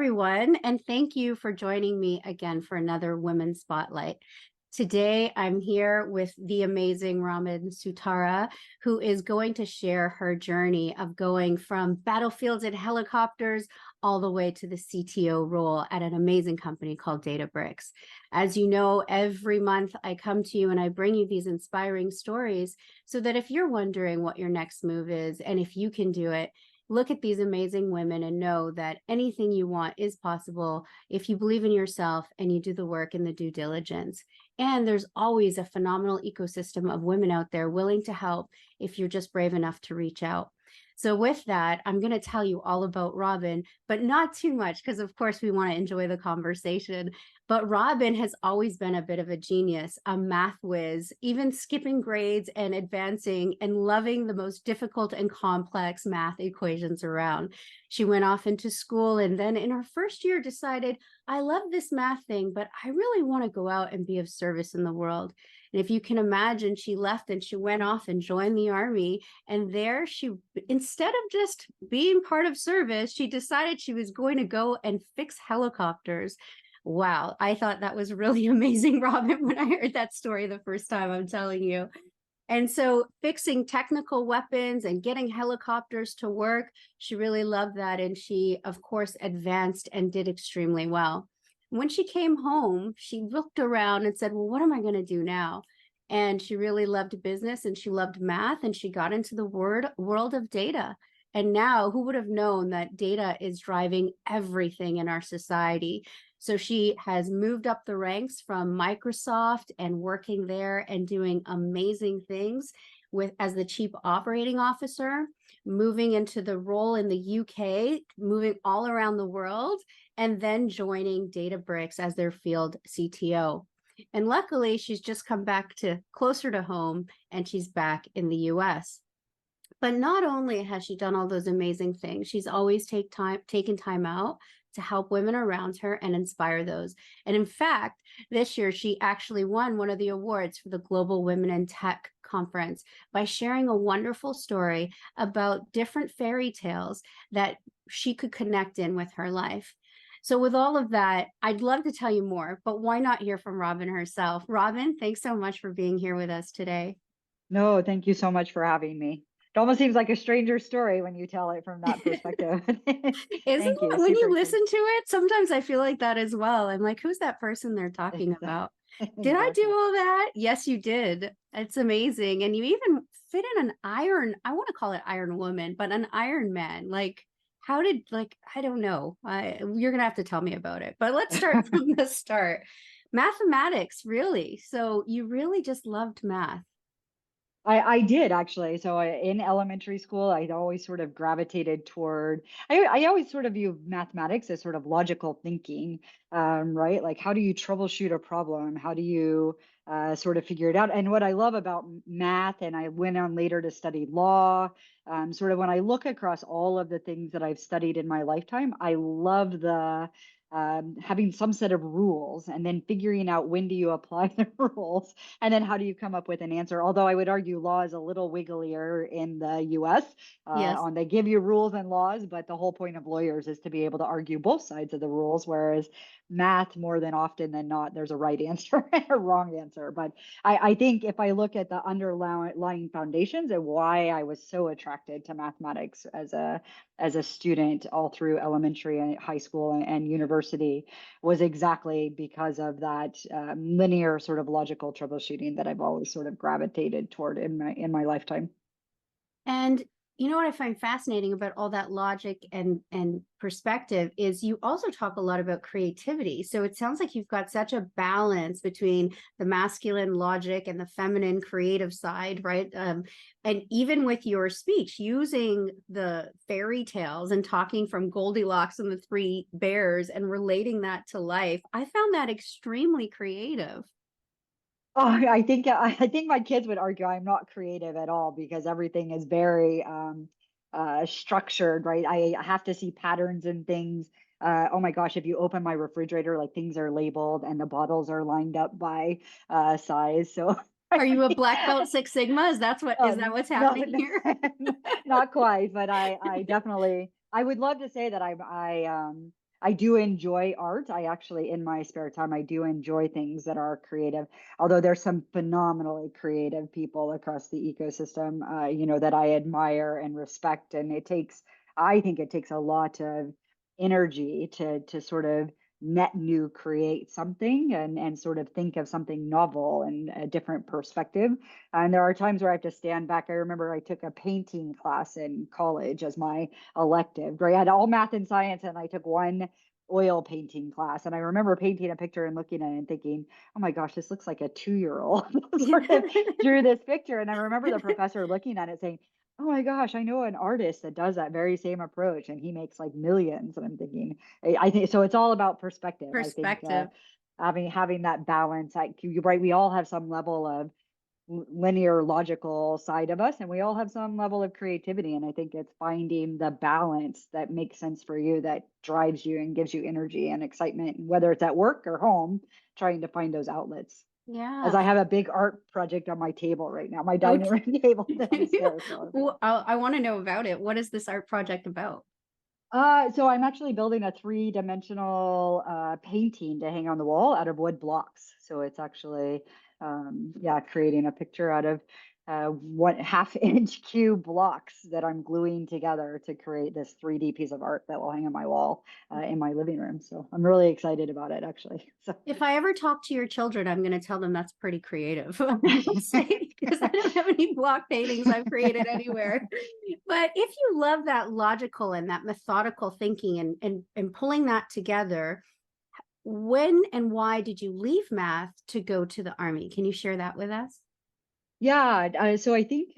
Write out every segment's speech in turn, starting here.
everyone, and thank you for joining me again for another Women's Spotlight. Today, I'm here with the amazing Robin Sutara, who is going to share her journey of going from battlefields and helicopters all the way to the CTO role at an amazing company called Databricks. As you know, every month I come to you and I bring you these inspiring stories so that if you're wondering what your next move is and if you can do it, look at these amazing women and know that anything you want is possible if you believe in yourself and you do the work and the due diligence. And there's always a phenomenal ecosystem of women out there willing to help if you're just brave enough to reach out. So with that, I'm going to tell you all about Robin, but not too much because, of course, we want to enjoy the conversation. But Robin has always been a bit of a genius, a math whiz, even skipping grades and advancing and loving the most difficult and complex math equations around. She went off into school and then in her first year decided, I love this math thing, but I really want to go out and be of service in the world. And if you can imagine, she left and she went off and joined the army. And there she, instead of just being part of service, she decided she was going to go and fix helicopters. Wow, I thought that was really amazing, Robin, when I heard that story the first time, I'm telling you. And so fixing technical weapons and getting helicopters to work, she really loved that. And she, of course, advanced and did extremely well. When she came home, she looked around and said, well, what am I going to do now? And she really loved business and she loved math and she got into the world of data. And now who would have known that data is driving everything in our society? So she has moved up the ranks from Microsoft and working there and doing amazing things with as the chief operating officer, moving into the role in the UK, moving all around the world, and then joining Databricks as their field CTO. And luckily, she's just come back to closer to home and she's back in the US. But not only has she done all those amazing things, she's always taken time out to help women around her and inspire those. And in fact, this year, she actually won one of the awards for the Global Women in Tech Conference by sharing a wonderful story about different fairy tales that she could connect in with her life. So with all of that, I'd love to tell you more, but why not hear from Robin herself? Robin, thanks so much for being here with us today. No, thank you so much for having me. It almost seems like a stranger story when you tell it from that perspective. Isn't Thank you. it when you Super excited. listen to it? Sometimes I feel like that as well. I'm like, who's that person they're talking about? Did I do Exactly. all that? Yes, you did. It's amazing. And you even fit in an iron, I want to call it Iron Woman, but an Iron Man. Like, how did, like, I don't know. You're going to have to tell me about it. But let's start from the start. Mathematics, really. So you really just loved math. I did actually. So in elementary school, I always sort of gravitated toward, I always sort of view mathematics as sort of logical thinking, right? Like how do you troubleshoot a problem? How do you sort of figure it out? And what I love about math, and I went on later to study law, sort of when I look across all of the things that I've studied in my lifetime, I love the having some set of rules and then figuring out when do you apply the rules and then how do you come up with an answer? Although I would argue law is a little wigglier in the US Yes. on they give you rules and laws, but the whole point of lawyers is to be able to argue both sides of the rules, whereas math, more than often than not, there's a right answer and a wrong answer. But I think if I look at the underlying foundations and why I was so attracted to mathematics as a student all through elementary and high school and university was exactly because of that linear sort of logical troubleshooting that I've always sort of gravitated toward in my lifetime. And you know what I find fascinating about all that logic and perspective is you also talk a lot about creativity. So it sounds like you've got such a balance between the masculine logic and the feminine creative side, right? And even with your speech, using the fairy tales and talking from Goldilocks and the Three Bears and relating that to life, I found that extremely creative. Oh, I think my kids would argue I'm not creative at all because everything is very structured, right? I have to see patterns in things. Oh my gosh, if you open my refrigerator, like things are labeled and the bottles are lined up by size. So Are you a black belt Six Sigma? Is that what's no, happening here? not quite, but I definitely, I would love to say that I do enjoy art. I actually, in my spare time, I do enjoy things that are creative. Although there's some phenomenally creative people across the ecosystem, that I admire and respect, and I think it takes a lot of energy to sort of net new create something and sort of think of something novel and a different perspective. And there are times where I have to stand back. I remember I took a painting class in college as my elective, right? I had all math and science, and I took one oil painting class. And I remember painting a picture and looking at it and thinking, oh my gosh, this looks like a 2-year-old sort of drew this picture. And I remember the professor looking at it saying, oh my gosh, I know an artist that does that very same approach and he makes like millions. And I'm thinking, I think so. It's all about perspective. I think Perspective. having that balance. You're right. We all have some level of linear logical side of us, and we all have some level of creativity. And I think it's finding the balance that makes sense for you, that drives you and gives you energy and excitement, whether it's at work or home, trying to find those outlets. As Yeah. I have a big art project on my table right now, my dining Okay. room table downstairs. So Well, I want to know about it. What is this art project about? So I'm actually building a three-dimensional painting to hang on the wall out of wood blocks. So it's actually, yeah, creating a picture out of 1/2 inch cube blocks that I'm gluing together to create this 3D piece of art that will hang on my wall in my living room. So I'm really excited about it, actually. So. If I ever talk to your children, I'm going to tell them that's pretty creative. I will say, because I don't have any block paintings I've created anywhere. But if you love that logical and that methodical thinking and pulling that together, when and why did you leave math to go to the Army? Can you share that with us? Yeah, so I think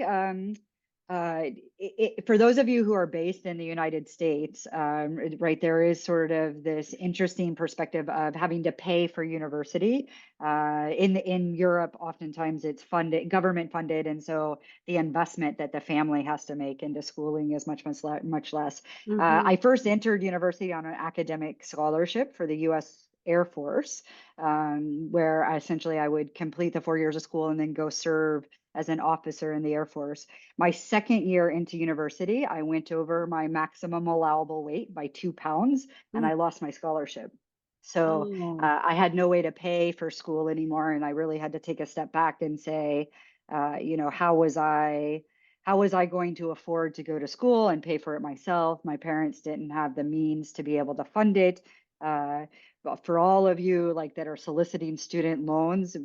for those of you who are based in the United States, right, there is sort of this interesting perspective of having to pay for university. In Europe, oftentimes it's funded, government funded, and so the investment that the family has to make into schooling is much less. Mm-hmm. I first entered university on an academic scholarship for the U.S. Air Force, where essentially I would complete the 4 years of school and then go serve as an officer in the Air Force. My second year into university, I went over my maximum allowable weight by 2 pounds and I lost my scholarship. So Oh, I had no way to pay for school anymore. And I really had to take a step back and say, how was I going to afford to go to school and pay for it myself? My parents didn't have the means to be able to fund it. Uh, for all of you like that are soliciting student loans,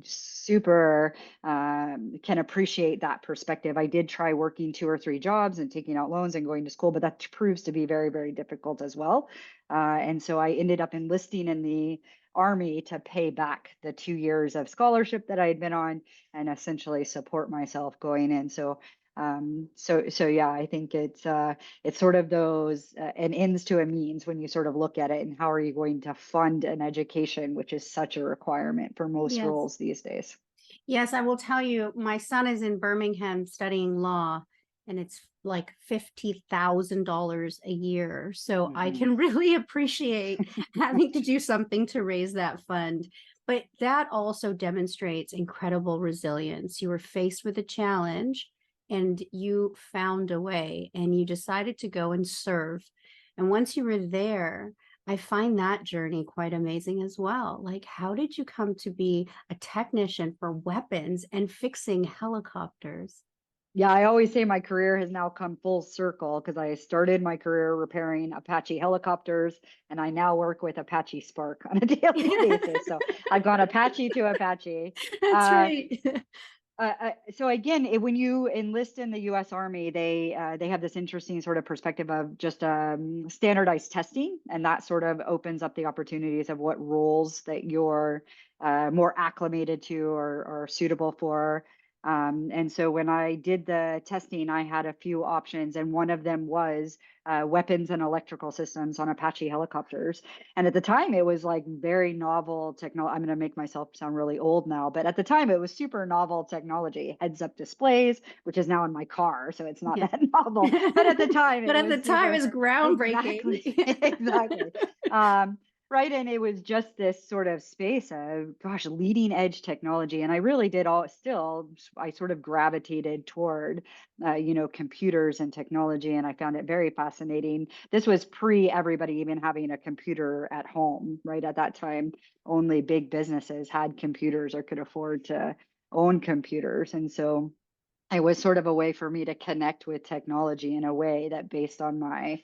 super can appreciate that perspective. I did try working 2 or 3 jobs and taking out loans and going to school, but that proves to be very, very difficult as well. And so I ended up enlisting in the Army to pay back the 2 years of scholarship that I had been on and essentially support myself going in. So yeah, I think it's sort of those an ends to a means when you sort of look at it, and how are you going to fund an education, which is such a requirement for most yes. roles these days. Yes, I will tell you, my son is in Birmingham studying law, and it's like $50,000 a year. So I Mhm. can really appreciate having to do something to raise that fund. But that also demonstrates incredible resilience. You were faced with a challenge and you found a way and you decided to go and serve. And once you were there, I find that journey quite amazing as well. Like, how did you come to be a technician for weapons and fixing helicopters? Yeah, I always say my career has now come full circle because I started my career repairing Apache helicopters, and I now work with Apache Spark on a daily basis. So I've gone Apache to Apache. That's Uh, right. so again, when you enlist in the U.S. Army, they have this interesting sort of perspective of just standardized testing, and that sort of opens up the opportunities of what roles that you're more acclimated to or suitable for. And so when I did the testing, I had a few options, and one of them was weapons and electrical systems on Apache helicopters. And at the time, it was like very novel technology. I'm going to make myself sound really old now, but at the time, it was super novel technology. Heads up displays, which is now in my car, so it's not Yeah. that novel. But at the time, But it at the was time, super. it's groundbreaking. Exactly, exactly. Um, Right, and it was just this sort of space of, gosh, leading edge technology, and I really did all still I sort of gravitated toward, computers and technology, and I found it very fascinating. This was pre everybody even having a computer at home, right? At that time, only big businesses had computers or could afford to own computers, and so it was sort of a way for me to connect with technology in a way that based on my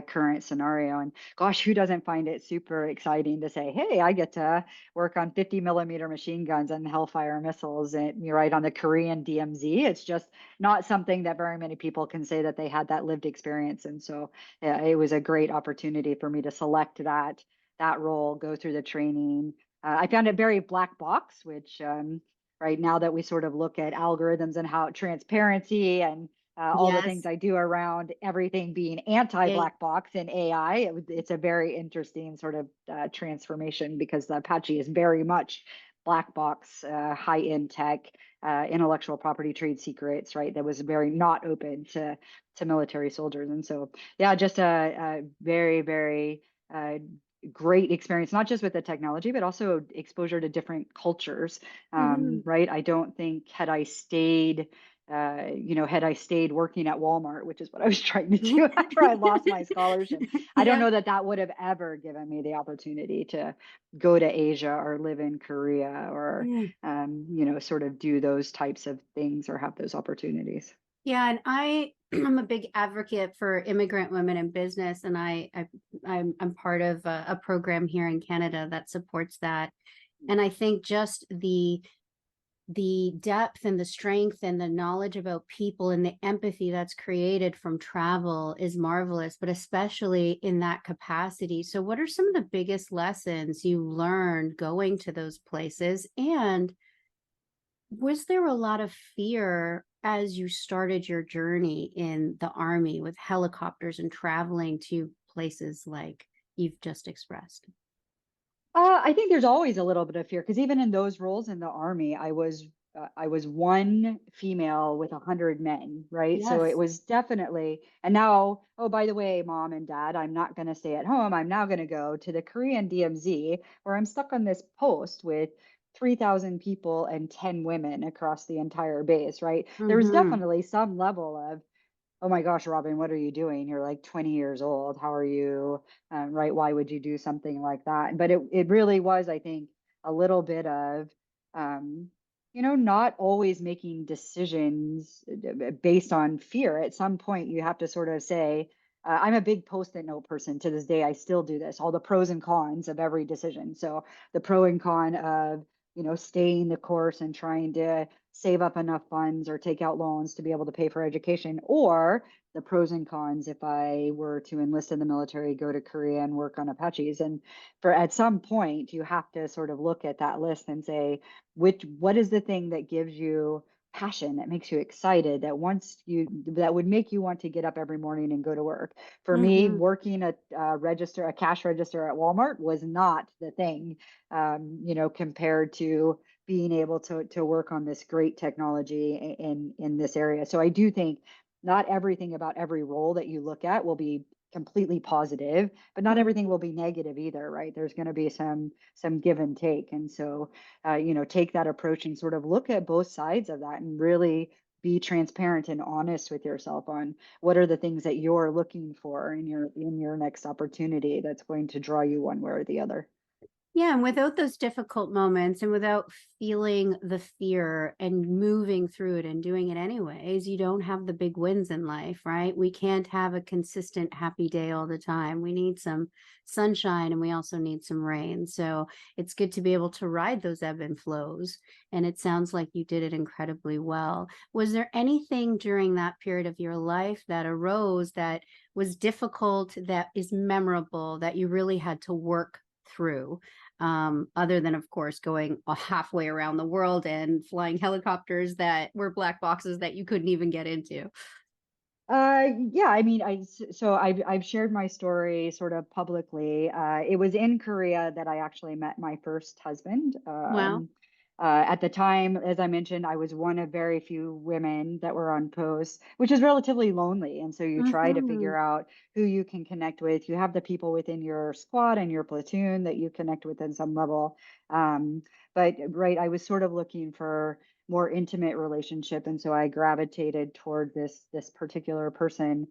current scenario. And gosh, who doesn't find it super exciting to say, hey, I get to work on 50 millimeter machine guns and Hellfire missiles and you're right on the Korean DMZ. It's just not something that very many people can say that they had that lived experience. And so yeah, it was a great opportunity for me to select that role, go through the training. I found it very black box, which right now that we sort of look at algorithms and how transparency and all the things Yes. I do around everything being anti Yeah. black box in AI, it's a very interesting sort of transformation because the Apache is very much black box, high end tech, intellectual property, trade secrets, right? That was very not open to military soldiers, and so yeah, just a very very great experience, not just with the technology, but also exposure to different cultures. Mhm. Right. I don't think had I stayed working at Walmart, which is what I was trying to do after I lost my scholarship, I don't Yeah. know that that would have ever given me the opportunity to go to Asia or live in Korea or, Yeah. sort of do those types of things or have those opportunities. Yeah, and I'm a big advocate for immigrant women in business, and I'm part of a program here in Canada that supports that. And I think just the depth and the strength and the knowledge about people and the empathy that's created from travel is marvelous, but especially in that capacity. So, what are some of the biggest lessons you learned going to those places? And was there a lot of fear as you started your journey in the Army with helicopters and traveling to places like you've just expressed? I think there's always a little bit of fear because even in those roles in the army, I was one female with 100 men, right? So it Yes. was definitely. And now, oh, by the way, mom and dad, I'm not going to stay at home. I'm now going to go to the Korean DMZ where I'm stuck on this post with 3,000 people and 10 women across the entire base, right? There was Hmm. definitely some level of, oh my gosh, Robin, what are you doing? You're like 20 years old. How are you? Right? Why would you do something like that? But it really was, I think, a little bit of, um, not always making decisions based on fear. At some point, you have to sort of say, I'm a big post-it note person to this day. I still do this, all the pros and cons of every decision. So the pro and con of, staying the course and trying to save up enough funds or take out loans to be able to pay for education, or the pros and cons if I were to enlist in the military, go to Korea and work on Apaches. And for at some point, you have to sort of look at that list and say, what is the thing that gives you passion, that makes you excited, that would make you want to get up every morning and go to work. For me, Hmm. working a cash register at Walmart was not the thing, compared to being able to work on this great technology in this area. So I do think not everything about every role that you look at will be completely positive, but not everything will be negative either, right? There's going to be some give and take. And so take that approach and sort of look at both sides of that and really be transparent and honest with yourself on what are the things that you're looking for in your next opportunity that's going to draw you one way or the other. Yeah, and without those difficult moments and without feeling the fear and moving through it and doing it anyways, you don't have the big wins in life, right? We can't have a consistent happy day all the time. We need some sunshine and we also need some rain. So it's good to be able to ride those ebb and flows. And it sounds like you did it incredibly well. Was there anything during that period of your life that arose that was difficult, that is memorable, that you really had to work through? Other than, of course, going halfway around the world and flying helicopters that were black boxes that you couldn't even get into. Yeah, I mean, so I've shared my story sort of publicly. It was in Korea that I actually met my first husband. Well, At the time, as I mentioned, I was one of very few women that were on posts, which is relatively lonely. And so you try to Mm-hmm. figure out who you can connect with. You have the people within your squad and your platoon that you connect with in some level. Um, but right, I was sort of looking for more intimate relationship, and so I gravitated toward this particular person,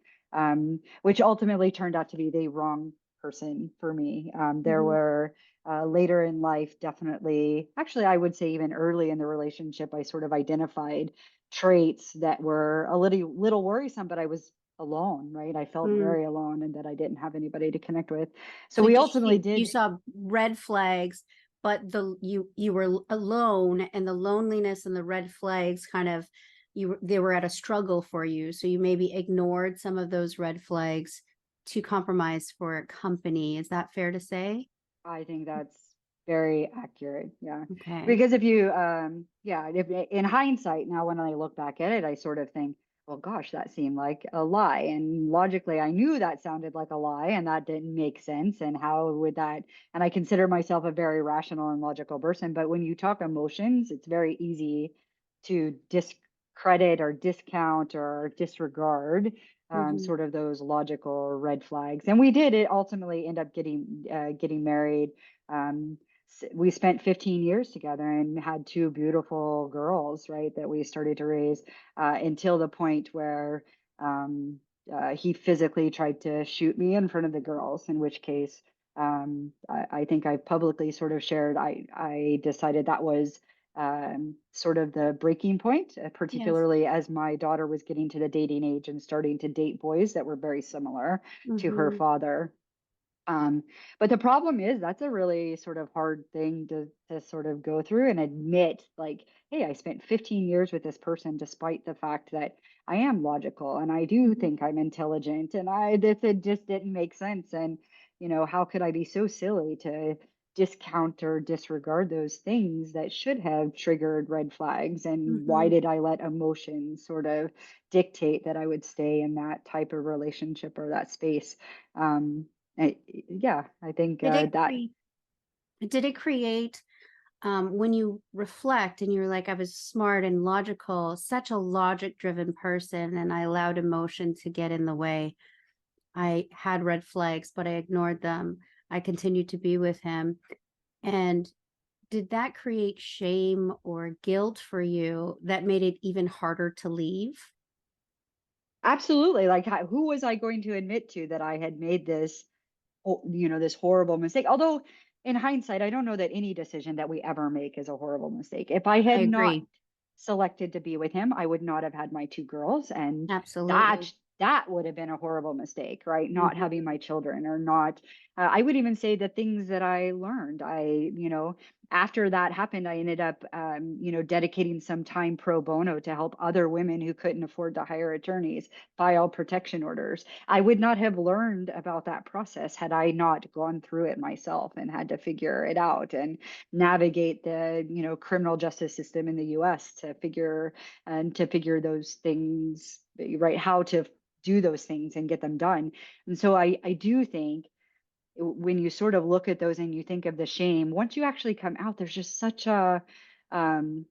which ultimately turned out to be the wrong person for me. There Mm-hmm. were later in life, definitely, actually, I would say even early in the relationship, I sort of identified traits that were a little worrisome, but I was alone, right? I felt Mm. very alone and that I didn't have anybody to connect with. So So we ultimately you did. saw red flags, but you were alone, and the loneliness and the red flags kind of they were at a struggle for you. So you maybe ignored some of those red flags to compromise for company. Is that fair to say? I think that's very accurate. Yeah. Okay. Because if you, yeah, if in hindsight, now when I look back at it, I sort of think, well, gosh, that seemed like a lie. And logically, I knew that sounded like a lie and that didn't make sense. And how would that, and I consider myself a very rational and logical person. But when you talk emotions, it's very easy to discredit or discount or disregard Hmm. sort of those logical red flags. And we did it ultimately end up getting married. Um, we spent 15 years together and had two beautiful girls, right, that we started to raise until the point where he physically tried to shoot me in front of the girls, in which case I think I publicly sort of shared, I decided that was sort of the breaking point, Yes. particularly as my daughter was getting to the dating age and starting to date boys that were very similar to her Hmm. father. Um, but the problem is that's a really sort of hard thing to sort of go through and admit, like, hey, I spent 15 years with this person, despite the fact that I am logical and I do Hmm. think I'm intelligent, and I this it just didn't make sense. And how could I be so silly to discount or disregard those things that should have triggered red flags? And why Hmm. did I let emotions sort of dictate that I would stay in that type of relationship or that space? Yeah, I think Did it that create? Did it create? When you reflect and you're like, I was smart and logical, such a logic driven person, and I allowed emotion to get in the way. I had red flags, but I ignored them. I continued to be with him. And did that create shame or guilt for you that made it even harder to leave? absolutely, like, who was I going to admit to that I had made this, this horrible mistake? Although in hindsight, I don't know that any decision that we ever make is a horrible mistake. If I I had not agree. selected to be with him, I would not have had my two girls, and that Absolutely. that would have been a horrible mistake, right? Not Hmm. having my children, or not. I would even say the things that I learned. After that happened, I ended up, dedicating some time pro bono to help other women who couldn't afford to hire attorneys file protection orders. I would not have learned about that process had I not gone through it myself and had to figure it out and navigate the criminal justice system in the US to figure those things, right, how to do those things and get them done. And so I do think when you sort of look at those and you think of the shame, once you actually come out, there's just such a um,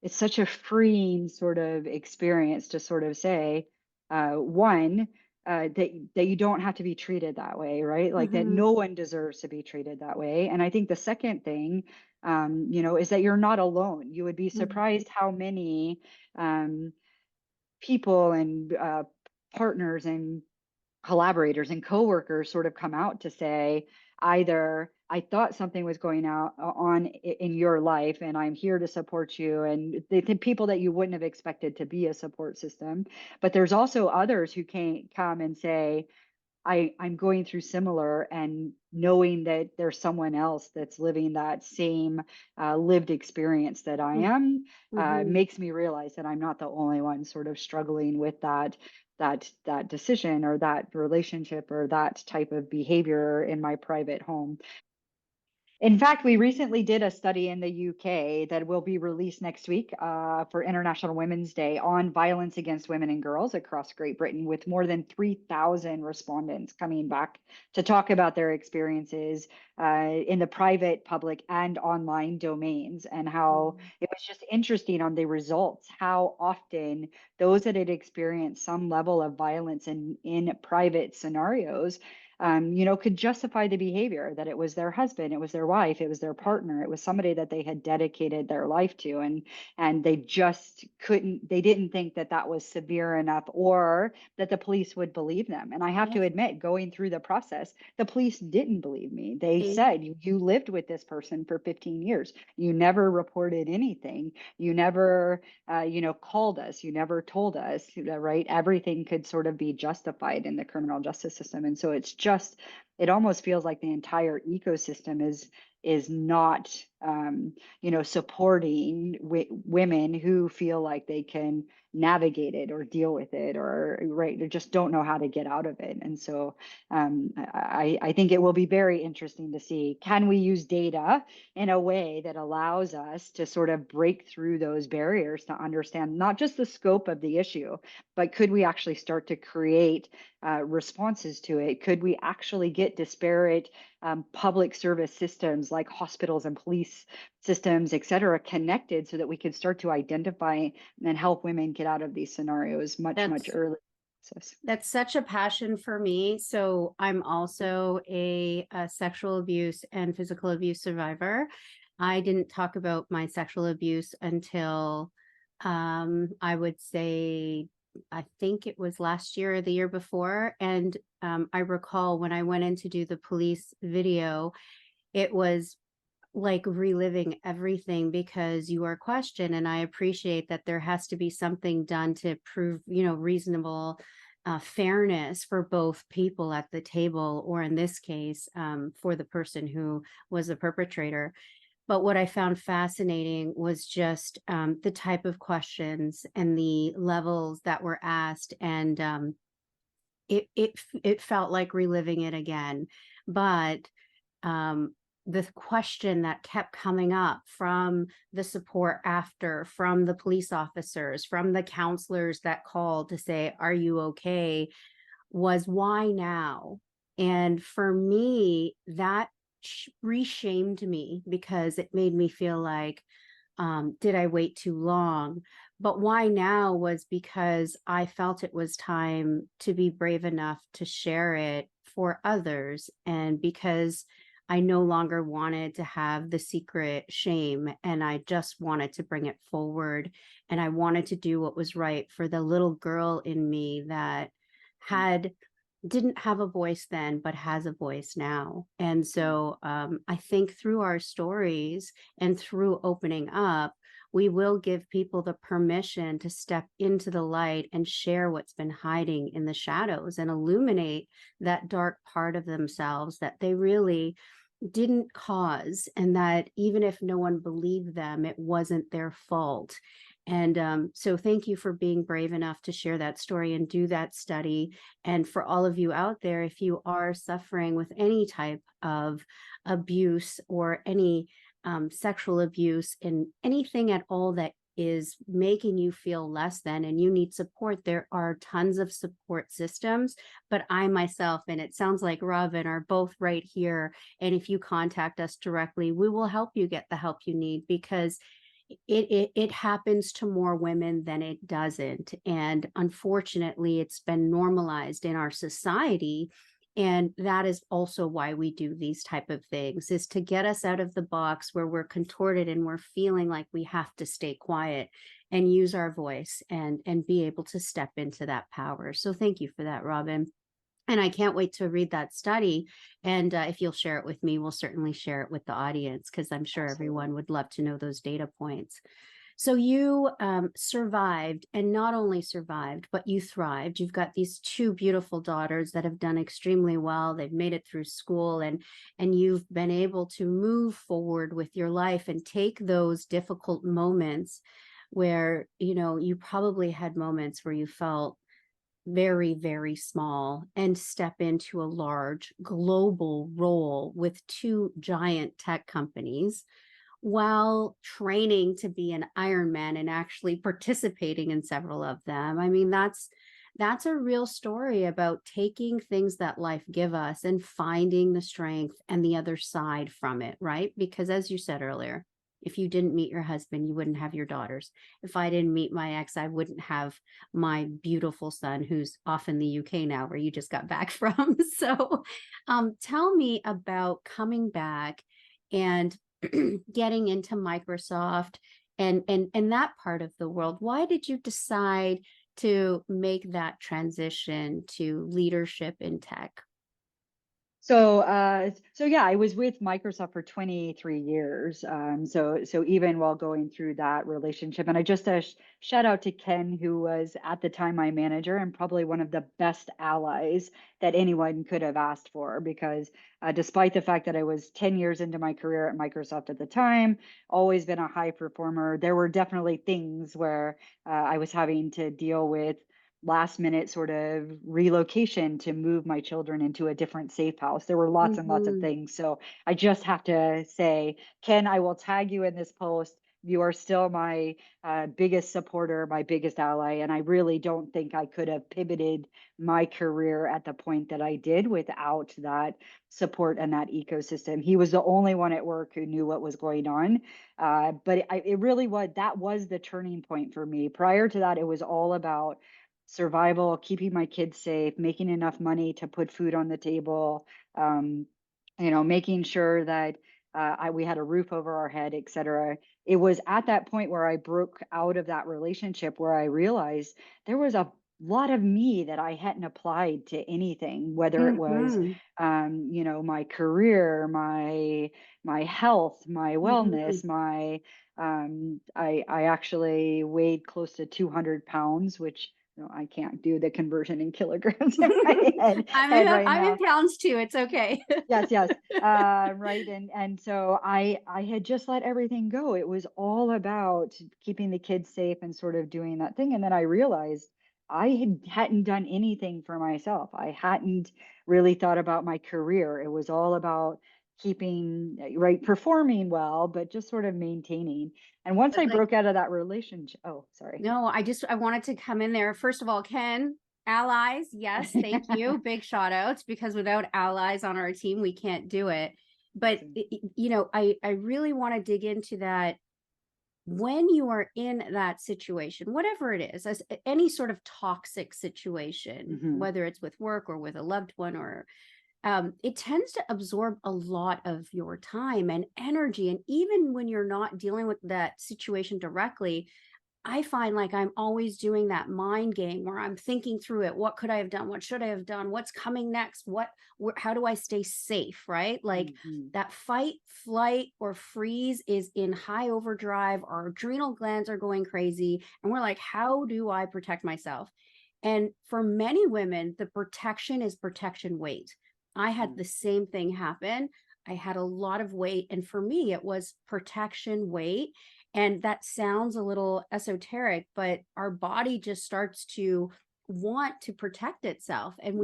it's such a freeing sort of experience to sort of say, one, that you don't have to be treated that way, right? Like that Hmm. no one deserves to be treated that way. And I think the second thing, is that you're not alone. You would be Hmm. surprised how many um, people and partners and collaborators and coworkers sort of come out to say, either I thought something was going on in your life and I'm here to support you, and the people that you wouldn't have expected to be a support system. But there's also others who can come and say, I'm going through similar, and knowing that there's someone else that's living that same lived experience that I am Hmm. makes me realize that I'm not the only one sort of struggling with that decision or that relationship or that type of behavior in my private home. In fact, we recently did a study in the UK that will be released next week for International Women's Day on violence against women and girls across Great Britain, with more than 3,000 respondents coming back to talk about their experiences in the private, public, and online domains, and how Mm. it was just interesting on the results, how often those that had experienced some level of violence in private scenarios could justify the behavior, that it was their husband, it was their wife, it was their partner, it was somebody that they had dedicated their life to, and they just couldn't, they didn't think that that was severe enough or that the police would believe them. And I have Yeah. to admit, going through the process, the police didn't believe me. They See? said, you lived with this person for 15 years. You never reported anything. You never, called us. You never told us, right? Everything could sort of be justified in the criminal justice system. And so it almost feels like the entire ecosystem is not supporting women who feel like they can navigate it or deal with it, or right, they just don't know how to get out of it. And so I think it will be very interesting to see, can we use data in a way that allows us to sort of break through those barriers to understand not just the scope of the issue, but could we actually start to create responses to it? Could we actually get disparate public service systems like hospitals and police systems, et cetera, connected so that we could start to identify and help women get out of these scenarios much, much That's earlier? That's such a passion for me. So I'm also a sexual abuse and physical abuse survivor. I didn't talk about my sexual abuse until I would say, I think it was last year or the year before. And I recall when I went in to do the police video, it was like reliving everything because you are questioned. And I appreciate that there has to be something done to prove, reasonable fairness for both people at the table, or in this case, for the person who was the perpetrator. But what I found fascinating was just the type of questions and the levels that were asked, and it felt like reliving it again. But um, the question that kept coming up from the support after, from the police officers, from the counselors that called to say, "Are you okay?" was, "Why now?" And for me, that reshamed me because it made me feel like, did I wait too long? But why now was because I felt it was time to be brave enough to share it for others. And because I no longer wanted to have the secret shame, and I just wanted to bring it forward. And I wanted to do what was right for the little girl in me that had didn't have a voice then, but has a voice now. And so I think through our stories and through opening up, we will give people the permission to step into the light and share what's been hiding in the shadows and illuminate that dark part of themselves that they really didn't cause, and that even if no one believed them, it wasn't their fault. And so thank you for being brave enough to share that story and do that study. And for all of you out there, if you are suffering with any type of abuse or any sexual abuse and anything at all that is making you feel less than and you need support, there are tons of support systems. But I myself, and it sounds like Robin, are both right here. And if you contact us directly, we will help you get the help you need, because it happens to more women than it doesn't. And unfortunately, it's been normalized in our society. And that is also why we do these type of things, is to get us out of the box where we're contorted and we're feeling like we have to stay quiet and use our voice and be able to step into that power. So thank you for that, Robin. And I can't wait to read that study. And if you'll share it with me, we'll certainly share it with the audience, because I'm sure everyone would love to know those data points. So you survived, and not only survived, but you thrived. You've got these two beautiful daughters that have done extremely well. They've made it through school, and you've been able to move forward with your life and take those difficult moments where, you probably had moments where you felt very, very small and step into a large global role with two giant tech companies while training to be an Ironman and actually participating in several of them. I mean, that's a real story about taking things that life give us and finding the strength and the other side from it, right? Because as you said earlier, if you didn't meet your husband, you wouldn't have your daughters. If I didn't meet my ex, I wouldn't have my beautiful son who's off in the UK now, where you just got back from. So tell me about coming back and getting into Microsoft and that part of the world. Why did you decide to make that transition to leadership in tech? So yeah, I was with Microsoft for 23 years. So even while going through that relationship, and I just shout out to Ken, who was at the time my manager and probably one of the best allies that anyone could have asked for. Because despite the fact that I was 10 years into my career at Microsoft at the time, always been a high performer, there were definitely things where I was having to deal with last minute sort of relocation to move my children into a different safe house. There were lots and lots of Mhm. things. So I just have to say, Ken, I will tag you in this post. You are still my biggest supporter, my biggest ally. And I really don't think I could have pivoted my career at the point that I did without that support and that ecosystem. He was the only one at work who knew what was going on. But it really was, that was the turning point for me. Prior to that, it was all about survival, keeping my kids safe, making enough money to put food on the table, um, making sure that we had a roof over our head, et cetera. It was at that point where I broke out of that relationship where I realized there was a lot of me that I hadn't applied to anything, whether it was, Mhm. my career, my health, my wellness, Mhm. my I actually weighed close to 200 pounds, which I can't do the conversion in kilograms in my head right I'm in now. pounds too. It's okay. Yes, yes. Right. And so I had just let everything go. It was all about keeping the kids safe and sort of doing that thing. And then I realized hadn't done anything for myself. I hadn't really thought about my career. It was all about keeping right, performing well, but just sort of maintaining. And once But I like, broke out of that relationship, oh, sorry. no, I wanted to come in there. First of all, Ken, allies, yes, thank you. Big shout outs, because without allies on our team, we can't do it. But Awesome. I really want to dig into that. When you are in that situation, whatever it is, as any sort of toxic situation, Hmm. whether it's with work or with a loved one, or it tends to absorb a lot of your time and energy. And even when you're not dealing with that situation directly, I find like I'm always doing that mind game where I'm thinking through it. What could I have done? What should I have done? What's coming next? How do I stay safe? Right? Like Hmm. that fight, flight, or freeze is in high overdrive. Our adrenal glands are going crazy. And we're like, how do I protect myself? And for many women, the protection is protection weight. I had the same thing happen. I had a lot of weight. And for me, it was protection weight, and that sounds a little esoteric, but our body just starts to want to protect itself. And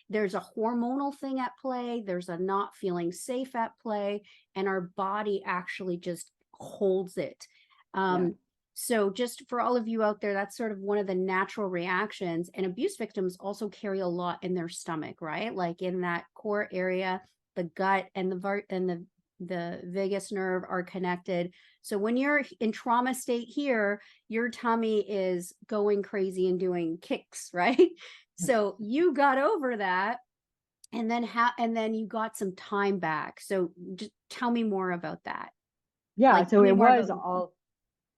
there's a hormonal thing at play, there's a not feeling safe at play, and our body actually just holds it. Yeah. Um, so, just for all of you out there, that's sort of one of the natural reactions. And abuse victims also carry a lot in their stomach, right? Like in that core area, the gut and the vagus nerve are connected. So when you're in trauma state here, your tummy is going crazy and doing kicks, right? So you got over that, and then you got some time back. So just tell me more about that. Yeah. Like So tell me it more was about all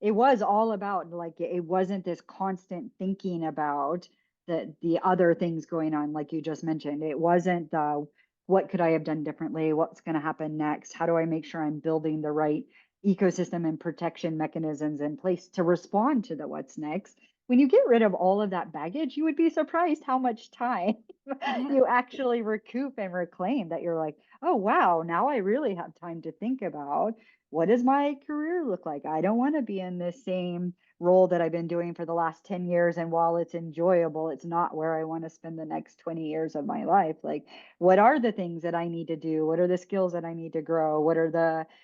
it was all about, like, it wasn't this constant thinking about the other things going on, like you just mentioned. It wasn't the what could I have done differently, what's going to happen next, how do I make sure I'm building the right ecosystem and protection mechanisms in place to respond to the what's next. When you get rid of all of that baggage, you would be surprised how much time Yeah. You actually recoup and reclaim that you're like, oh, wow, now I really have time to think about what does my career look like? I don't want to be in the same role that I've been doing for the last 10 years. And while it's enjoyable, it's not where I want to spend the next 20 years of my life. Like, what are the things that I need to do? What are the skills that I need to grow?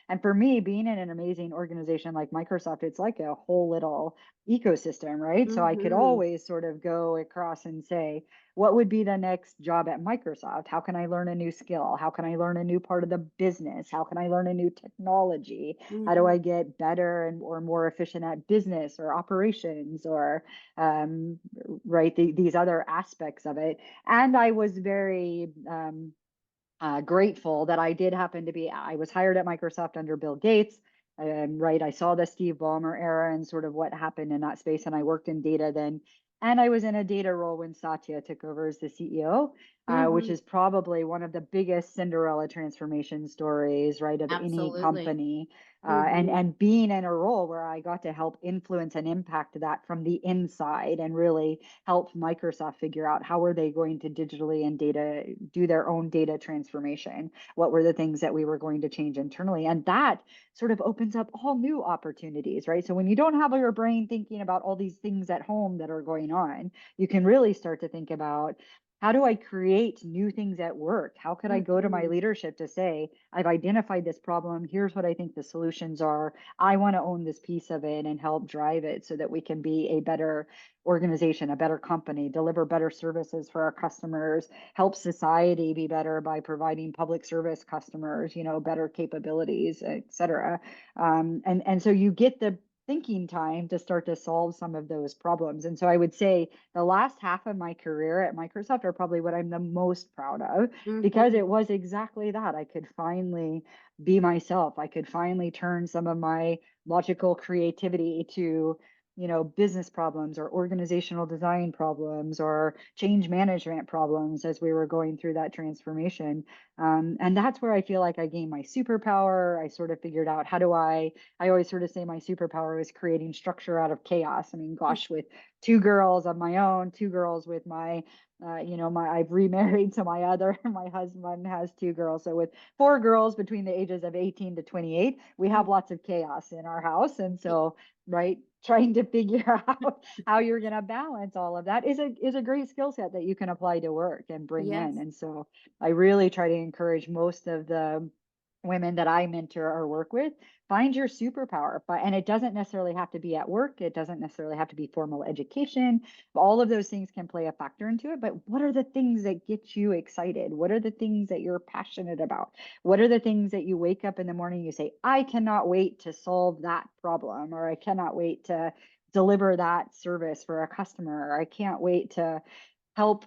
And for me, being in an amazing organization like Microsoft, it's like a whole little ecosystem, right? So I could Hmm. always sort of go across and say, what would be the next job at Microsoft? How can I learn a new skill? How can I learn a new part of the business? How can I learn a new technology? How do Hmm. I get better and or more efficient at business or operations or um, right these other aspects of it? And I was very grateful that I did happen to be, I was hired at Microsoft under Bill Gates. Right. I saw the Steve Ballmer era and sort of what happened in that space. And I worked in data then. And I was in a data role when Satya took over as the CEO, which Hmm. is probably one of the biggest Cinderella transformation stories, right, of any Absolutely. company. And Hmm. being in a role where I got to help influence and impact that from the inside and really help Microsoft figure out how were they going to digitally and data do their own data transformation. What were the things that we were going to change internally? And that sort of opens up all new opportunities, right? So when you don't have your brain thinking about all these things at home that are going on, you can really start to think about, how do I create new things at work? How could I go to my Hmm. leadership to say, I've identified this problem. Here's what I think the solutions are. I want to own this piece of it and help drive it so that we can be a better organization, a better company, deliver better services for our customers, help society be better by providing public service customers, better capabilities, et cetera. And so you get the thinking time to start to solve some of those problems. And so I would say the last half of my career at Microsoft are probably what I'm the most proud of, because Hmm. it was exactly that. I could finally be myself. I could finally turn some of my logical creativity to business problems or organizational design problems or change management problems as we were going through that transformation. And that's where I feel like I gained my superpower. I sort of figured out I always sort of say my superpower is creating structure out of chaos. I mean, gosh, with two girls of my own, two girls with I've remarried to my husband has two girls. So with four girls between the ages of 18 to 28, we have lots of chaos in our house. And so, right, trying to figure out how you're going to balance all of that is a great skill set that you can apply to work and bring in. Yes. And so I really try to encourage most of the women that I mentor or work with, find your superpower. And it doesn't necessarily have to be at work. It doesn't necessarily have to be formal education. All of those things can play a factor into it. But what are the things that get you excited? What are the things that you're passionate about? What are the things that you wake up in the morning, you say, I cannot wait to solve that problem, or I cannot wait to deliver that service for a customer, or I can't wait to help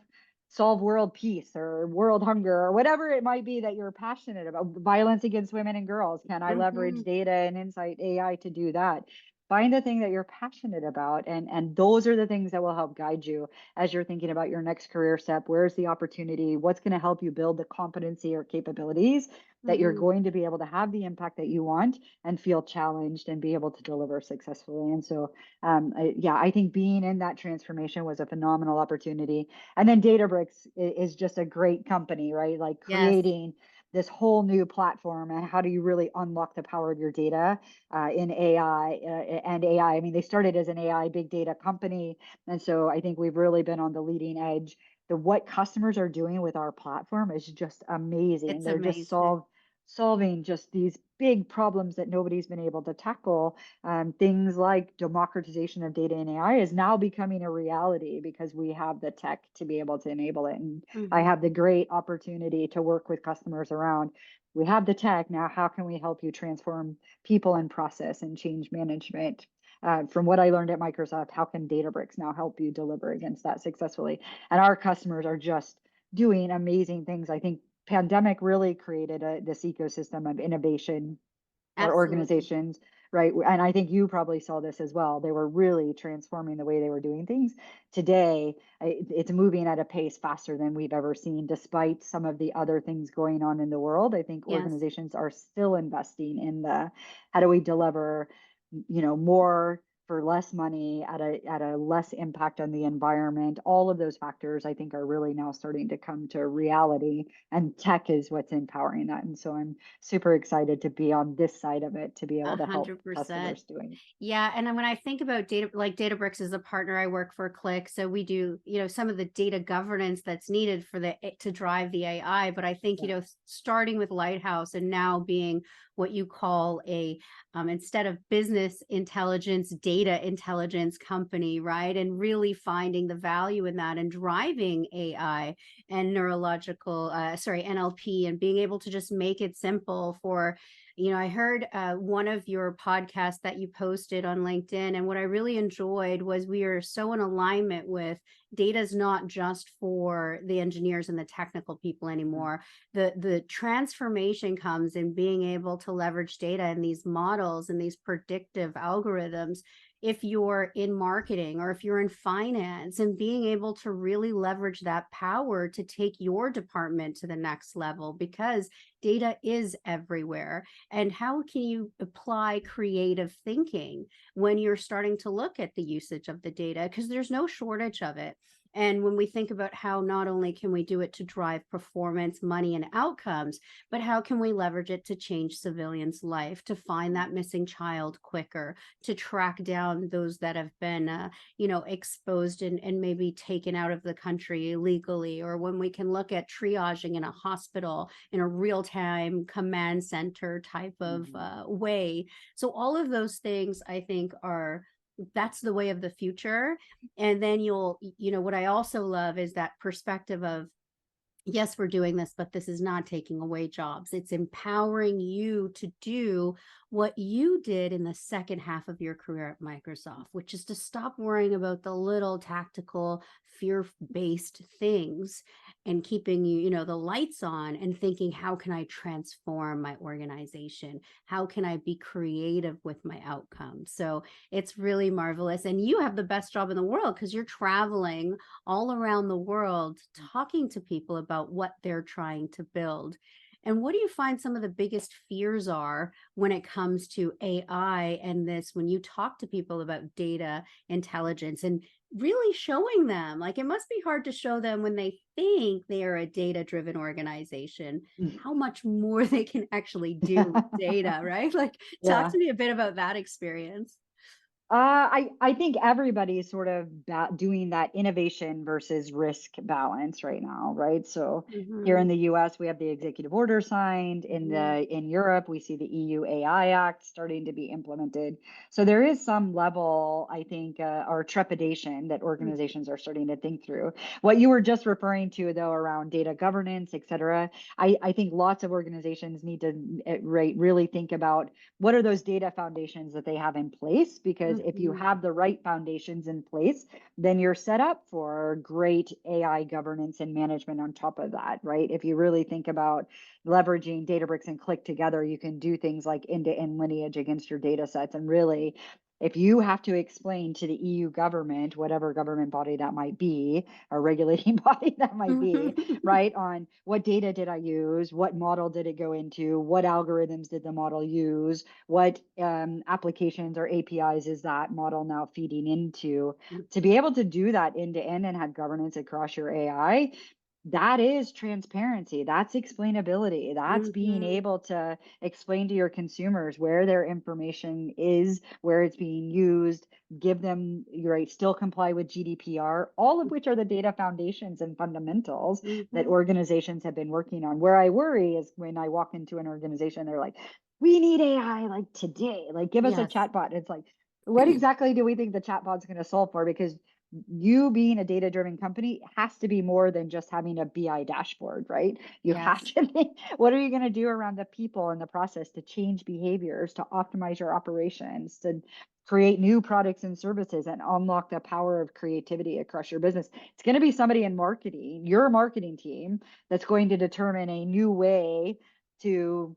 solve world peace or world hunger or whatever it might be that you're passionate about. Violence against women and girls, can I leverage Hmm. data and insight AI to do that? Find the thing that you're passionate about, and those are the things that will help guide you as you're thinking about your next career step. Where's the opportunity? What's going to help you build the competency or capabilities that you're Hmm. going to be able to have the impact that you want and feel challenged and be able to deliver successfully? And so yeah, I think being in that transformation was a phenomenal opportunity. And then Databricks is just a great company, right? Like Yes. creating this whole new platform, and how do you really unlock the power of your data in AI and AI? I mean, they started as an AI big data company, and so I think we've really been on the leading edge. What customers are doing with our platform is just amazing. It's They're just amazing. solving just these big problems that nobody's been able to tackle. Things like democratization of data and AI is now becoming a reality because we have the tech to be able to enable it. And I Hmm. have the great opportunity to work with customers around. We have the tech now. How can we help you transform people and process and change management? From what I learned at Microsoft, how can Databricks now help you deliver against that successfully? And our customers are just doing amazing things. I think pandemic really created this ecosystem of innovation for Absolutely. organizations, right? And I think you probably saw this as well. They were really transforming the way they were doing things. Today, it's moving at a pace faster than we've ever seen, despite some of the other things going on in the world. I think Yes. organizations are still investing in how do we deliver, more for less money at a less impact on the environment. All of those factors I think are really now starting to come to reality, and tech is what's empowering that. And so I'm super excited to be on this side of it to be A able to help 100%. customers doing. Yeah, and then when I think about data, like Databricks is a partner I work for Click, so we do, some of the data governance that's needed for to drive the AI. But I think, Yeah. starting with Lighthouse and now being what you call a instead of business intelligence, data intelligence company, right? And really finding the value in that and driving AI and NLP, and being able to just make it simple for I heard one of your podcasts that you posted on LinkedIn, and what I really enjoyed was we are so in alignment with data is not just for the engineers and the technical people Mm. anymore. The transformation comes in being able to leverage data and these models and these predictive algorithms if you're in marketing or if you're in finance, and being able to really leverage that power to take your department to the next level, because data is everywhere. And how can you apply creative thinking when you're starting to look at the usage of the data? Because there's no shortage of it. And when we think about how not only can we do it to drive performance, money, and outcomes, but how can we leverage it to change civilians' life, to find that missing child quicker, to track down those that have been, exposed and maybe taken out of the country illegally, or when we can look at triaging in a hospital in a real-time command center type of Mhm. way. So all of those things, I think, that's the way of the future. And then what I also love is that perspective of, yes, we're doing this, but this is not taking away jobs. It's empowering you to do what you did in the second half of your career at Microsoft, which is to stop worrying about the little tactical, fear-based things, and keeping the lights on, and thinking, how can I transform my organization? How can I be creative with my outcomes? So it's really marvelous. And you have the best job in the world because you're traveling all around the world talking to people about what they're trying to build. And what do you find some of the biggest fears are when it comes to AI and this, when you talk to people about data intelligence and really showing them, like, it must be hard to show them when they think they are a data driven organization, how much more they can actually do with data, right? Like, talk Yeah. to me a bit about that experience. I think everybody's sort of doing that innovation versus risk balance right now, right? So here in Hmm. the U.S., we have the executive order signed. Hmm. In Europe, we see the EU AI Act starting to be implemented. So there is some level, I think, or trepidation that organizations are starting to think through. What you were just referring to, though, around data governance, et cetera, I think lots of organizations need to really think about what are those data foundations that they have in place? Because if you Hmm. have the right foundations in place, then you're set up for great AI governance and management on top of that, right? If you really think about leveraging Databricks and Click together, you can do things like end-to-end lineage against your data sets. And really, if you have to explain to the EU government, whatever government body that might be, or regulating body that might be, right, on what data did I use, what model did it go into, what algorithms did the model use, what applications or APIs is that model now feeding into, to be able to do that end to end and have governance across your AI, that is transparency. That's explainability. That's being Hmm. able to explain to your consumers where their information is, where it's being used, give them, right, still comply with GDPR, all of which are the data foundations and fundamentals that Hmm. organizations have been working on. Where I worry is when I walk into an organization, they're like, we need AI like today, like give us a Yes. chatbot. It's like, what exactly do we think the chatbot's going to solve for? Because you being a data driven company has to be more than just having a BI dashboard, right? You have Yes. to think, what are you going to do around the people in the process to change behaviors, to optimize your operations, to create new products and services and unlock the power of creativity across your business? It's going to be somebody in marketing, your marketing team, that's going to determine a new way to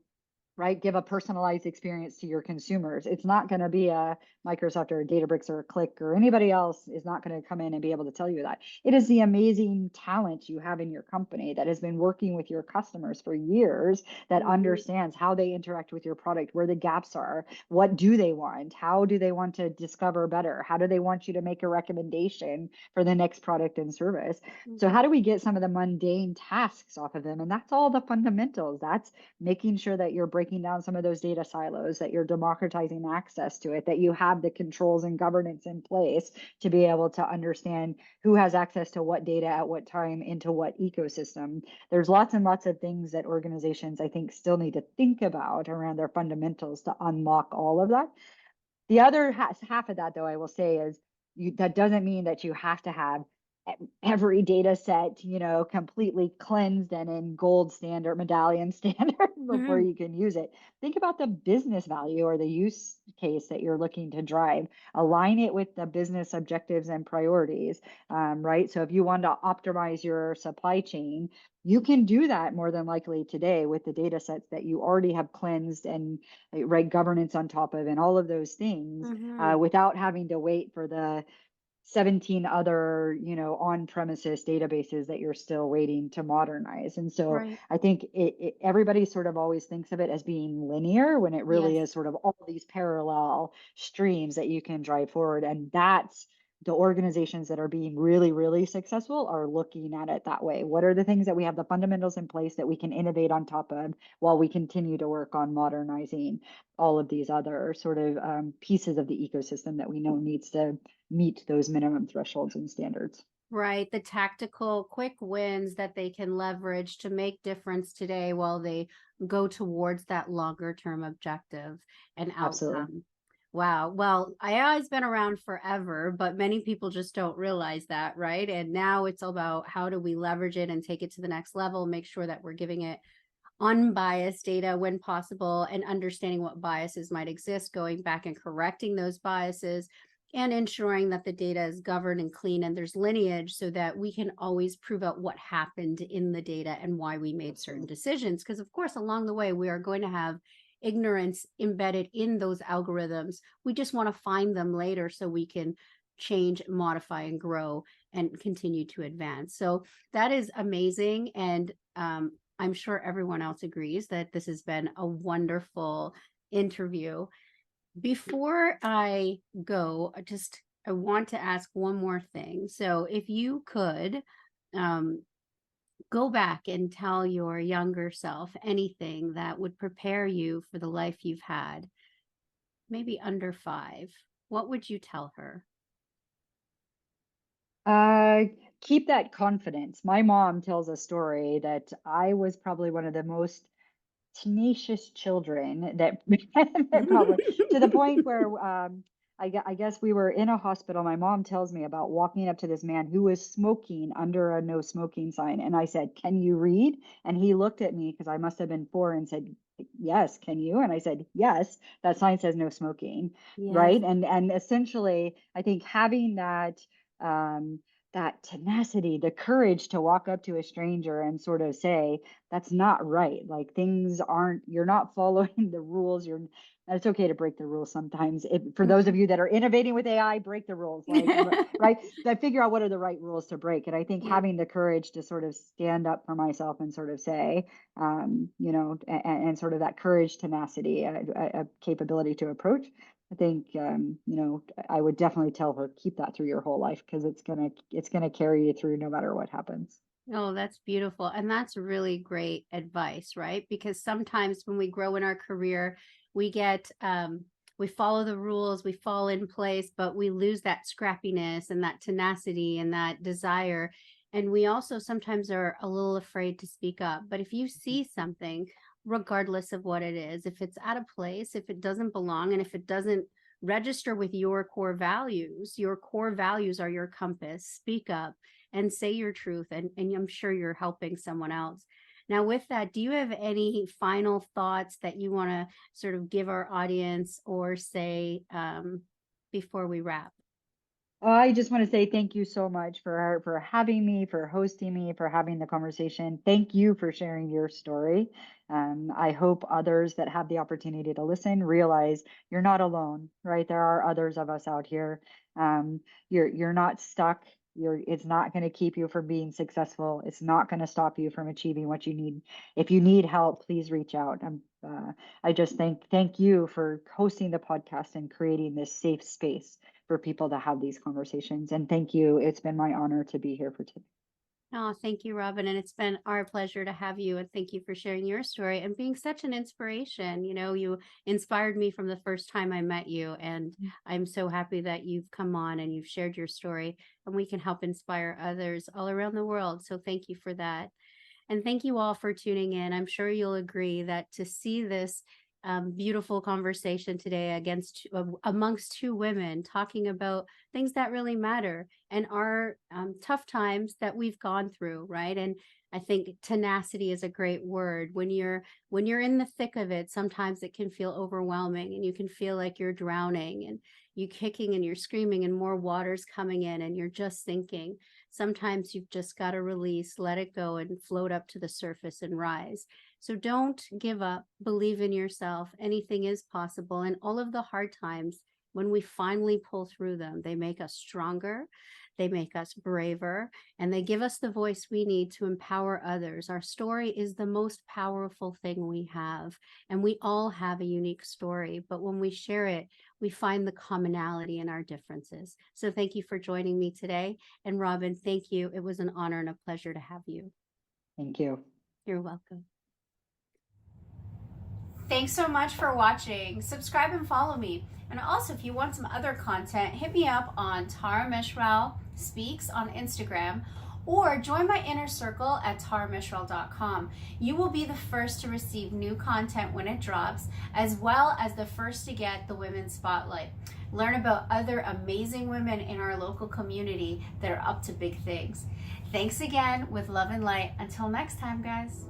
right? Give a personalized experience to your consumers. It's not going to be a Microsoft or a Databricks or a Click, or anybody else is not going to come in and be able to tell you that. It is the amazing talent you have in your company that has been working with your customers for years, that Mhm. understands how they interact with your product, where the gaps are, what do they want, how do they want to discover better, how do they want you to make a recommendation for the next product and service. So how do we get some of the mundane tasks off of them? And that's all the fundamentals. That's making sure that you're breaking down some of those data silos, that you're democratizing access to it, that you have the controls and governance in place to be able to understand who has access to what data at what time into what ecosystem. There's lots and lots of things that organizations, I think, still need to think about around their fundamentals to unlock all of that. The other half of that, though, I will say is that doesn't mean that you have to have every data set, completely cleansed and in gold standard, medallion standard before Mhm. you can use it. Think about the business value or the use case that you're looking to drive. Align it with the business objectives and priorities, right? So if you want to optimize your supply chain, you can do that more than likely today with the data sets that you already have cleansed and right governance on top of and all of those things, Mhm. without having to wait for the 17 other, on-premises databases that you're still waiting to modernize. And so Right. I think everybody sort of always thinks of it as being linear when it really Yes. is sort of all these parallel streams that you can drive forward. And that's the organizations that are being really, really successful are looking at it that way. What are the things that we have the fundamentals in place that we can innovate on top of while we continue to work on modernizing all of these other sort of pieces of the ecosystem that we know needs to meet those minimum thresholds and standards. Right. The tactical quick wins that they can leverage to make difference today while they go towards that longer term objective and Absolutely. outcome. Wow. Well, I always been around forever, but many people just don't realize that, right? And now it's about how do we leverage it and take it to the next level, make sure that we're giving it unbiased data when possible, and understanding what biases might exist, going back and correcting those biases, and ensuring that the data is governed and clean and there's lineage so that we can always prove out what happened in the data and why we made certain Absolutely. decisions. Because, of course, along the way, we are going to have ignorance embedded in those algorithms. We just want to find them later so we can change, modify, and grow and continue to advance. So that is amazing. And I'm sure everyone else agrees that this has been a wonderful interview. Before I go, I want to ask one more thing. So if you could um, go back and tell your younger self anything that would prepare you for the life you've had, maybe under five, what would you tell her? Uh, Keep that confidence. My mom tells a story that I was probably one of the most tenacious children that, that probably to the point where I guess we were in a hospital. My mom tells me about walking up to this man who was smoking under a no smoking sign. And I said, "Can you read?" And he looked at me because I must have been 4 and said, "Yes, can you?" And I said, "Yes, that sign says no smoking." Yes. Right. And essentially, I think having um, that tenacity, the courage to walk up to a stranger and sort of say, that's not right. Like things aren't, you're not following the rules. It's okay to break the rules sometimes. For those of Mhm. you that are innovating with AI, break the rules, like, right. That figure out what are the right rules to break. And I think Yeah. having the courage to sort of stand up for myself and sort of say, and sort of that courage, tenacity, a capability to approach. I think, I would definitely tell her, keep that through your whole life because it's gonna carry you through no matter what happens. Oh, that's beautiful. And that's really great advice, right? Because sometimes when we grow in our career, we get, we follow the rules, we fall in place, but we lose that scrappiness and that tenacity and that desire. And we also sometimes are a little afraid to speak up. But if you see something, regardless of what it is, if it's out of place, if it doesn't belong, and if it doesn't register with your core values are your compass, speak up and say your truth, and I'm sure you're helping someone else. Now, with that, do you have any final thoughts that you want to sort of give our audience or say before we wrap? I just want to say thank you so much for having me, for hosting me, for having the conversation. Thank you for sharing your story. I hope others that have the opportunity to listen realize you're not alone, right? There are others of us out here. Um, you're not stuck. It's not going to keep you from being successful. It's not going to stop you from achieving what you need. If you need help, please reach out. I just thank you for hosting the podcast and creating this safe space for people to have these conversations. And thank you. It's been my honor to be here for today. Oh, thank you, Robin. And it's been our pleasure to have you. And thank you for sharing your story and being such an inspiration. You know, you inspired me from the first time I met you. And I'm so happy that you've come on and you've shared your story and we can help inspire others all around the world. So thank you for that. And thank you all for tuning in. I'm sure you'll agree that to see this beautiful conversation today amongst two women talking about things that really matter and our tough times that we've gone through, right? And I think tenacity is a great word. When you're in the thick of it, sometimes it can feel overwhelming and you can feel like you're drowning and you kicking and you're screaming and more water's coming in and you're just thinking. Sometimes you've just got to release, let it go, and float up to the surface and rise. So don't give up, believe in yourself. Anything is possible. And all of the hard times, when we finally pull through them, they make us stronger, they make us braver, and they give us the voice we need to empower others. Our story is the most powerful thing we have, and we all have a unique story. But when we share it, we find the commonality in our differences. So thank you for joining me today. And Robin, thank you. It was an honor and a pleasure to have you. Thank you. You're welcome. Thanks so much for watching. Subscribe and follow me. And also, if you want some other content, hit me up on Tara Myshrall Speaks on Instagram, or join my inner circle at taramyshrall.com. You will be the first to receive new content when it drops, as well as the first to get the Women's Spotlight. Learn about other amazing women in our local community that are up to big things. Thanks again, with love and light. Until next time, guys.